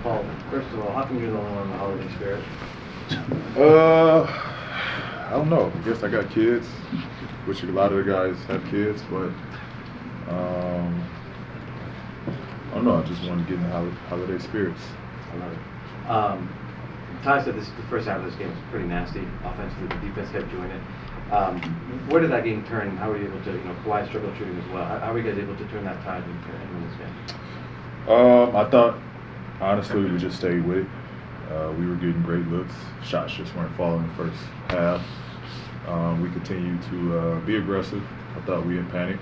Paul, first of all, how come you're the only one in the holiday spirit? I don't know. I guess I got kids, which a lot of the guys have kids, but I don't know. I just wanted to get in the holiday spirits. I love it. Ty said the first half of this game was pretty nasty. Offensively, the defense kept doing it. Where did that game turn? How were you able to, Kawhi struggled shooting as well. How were you guys able to turn that tide and win this game? I thought, honestly, we just stayed with it. We were getting great looks. Shots just weren't falling in the first half. We continued to be aggressive. I thought we didn't panic.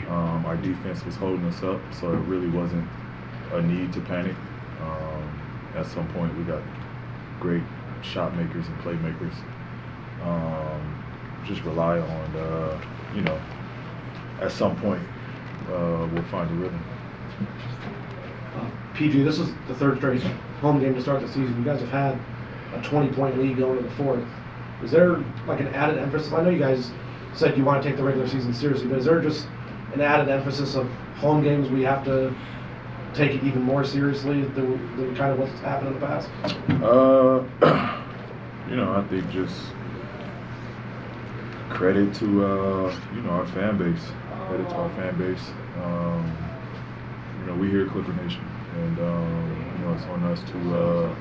Our defense was holding us up, so it really wasn't a need to panic. At some point, we got great shot makers and playmakers. Just rely on, at some point, we'll find a rhythm. PG, this is the third straight home game to start the season. You guys have had a 20-point lead going into the fourth. Is there like an added emphasis? I know you guys said you want to take the regular season seriously, but is there just an added emphasis of home games we have to take it even more seriously than kind of what's happened in the past? I think just credit to our fan base. Credit to our fan base. We here at Clipper Nation, and it's on us to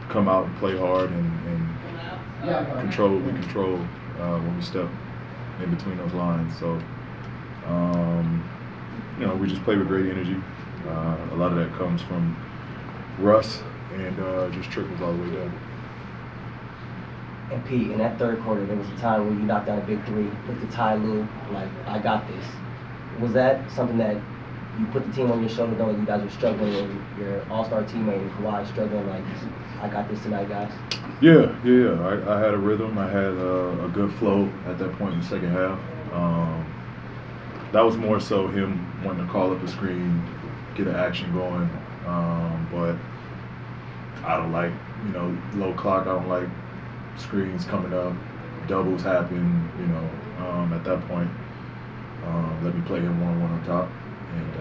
come out and play hard and control what we control when we step in between those lines. So, we just play with great energy. A lot of that comes from Russ and just trickles all the way down. And Pete, in that third quarter, there was a time when you knocked down a big three, looked at Ty Lue, like, I got this. Was that something that you put the team on your shoulder knowing you guys were struggling and your all-star teammate and Kawhi struggling, like, I got this tonight, guys? Yeah. I had a rhythm. I had a good flow at that point in the second half. That was more so him wanting to call up a screen, get an action going. But I don't like, low clock. I don't like screens coming up, doubles happen, at that point, let me play him one-on-one on top, and,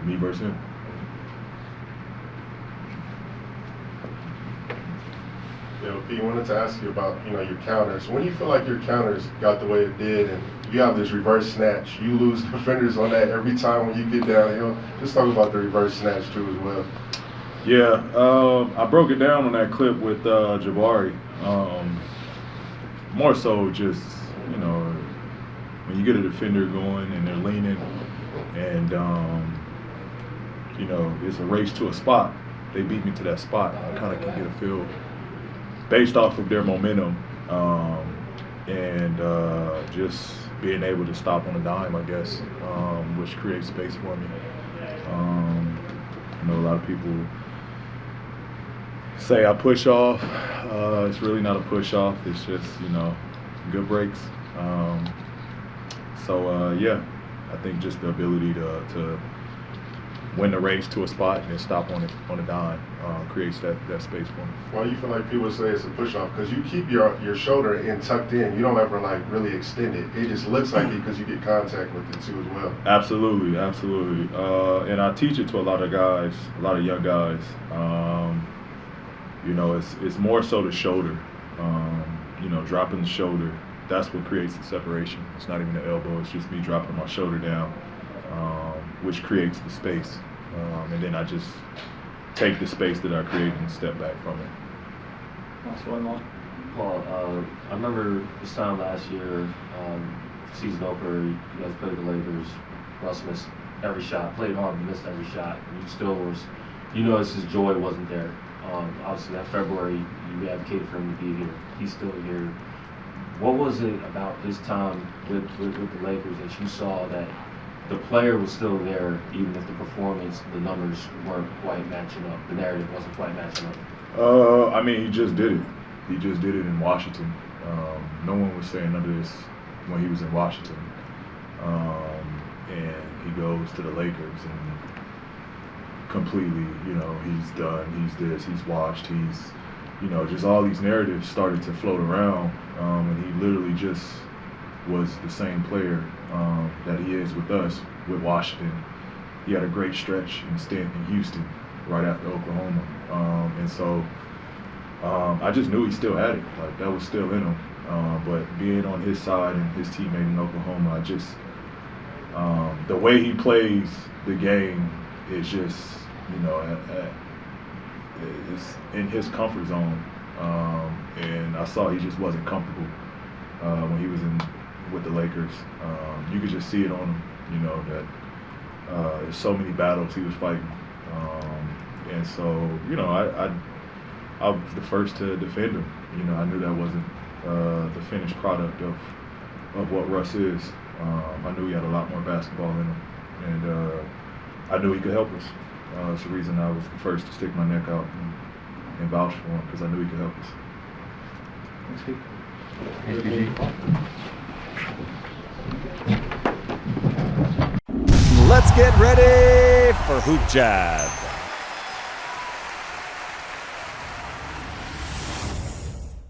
me versus him. Pete, I wanted to ask you about, your counters. When you feel like your counters got the way it did, and you have this reverse snatch, you lose defenders on that every time when you get downhill. Just talk about the reverse snatch too as well. Yeah, I broke it down on that clip with Jabari. More so just, when you get a defender going and they're leaning and, it's a race to a spot. They beat me to that spot. I kind of can get a feel based off of their momentum and just being able to stop on a dime, I guess, which creates space for me. I know a lot of people say I push off. It's really not a push off. It's just, good breaks. I think just the ability to win the race to a spot and then stop on a dime creates that space for me. Why do you feel like people say it's a push off? Because you keep your shoulder in tucked in. You don't ever really extend it. It just looks like it because you get contact with it too as well. Absolutely. And I teach it to a lot of guys, a lot of young guys. It's more so the shoulder, dropping the shoulder. That's what creates the separation. It's not even the elbow. It's just me dropping my shoulder down, which creates the space. And then I just take the space that I created and step back from it. That's one more. Paul, I remember this time last year, season opener, you guys played the Lakers. Russ missed every shot, played hard, but missed every shot. You still was, his joy wasn't there. Obviously, that February, you advocated for him to be here. He's still here. What was it about his time with the Lakers that you saw that the player was still there, even if the performance, the numbers weren't quite matching up, the narrative wasn't quite matching up? He just did it. He just did it in Washington. No one was saying none of this when he was in Washington. And he goes to the Lakers and completely, he's done, he's this, he's washed, he's, just all these narratives started to float around, and he literally just was the same player that he is with us, with Washington. he had a great stretch in Houston right after Oklahoma. And so I just knew he still had it. Like, that was still in him. But being on his side and his teammate in Oklahoma, I just the way he plays the game is just, it's in his comfort zone. And I saw he just wasn't comfortable when he was with the Lakers. You could just see it on him, that there's so many battles he was fighting. And so, I was the first to defend him. I knew that wasn't the finished product of what Russ is. I knew he had a lot more basketball in him, and I knew he could help us. It's the reason I was the first to stick my neck out and vouch for him, because I knew he could help us. Thanks, PG. Let's get ready for Hoop Jab.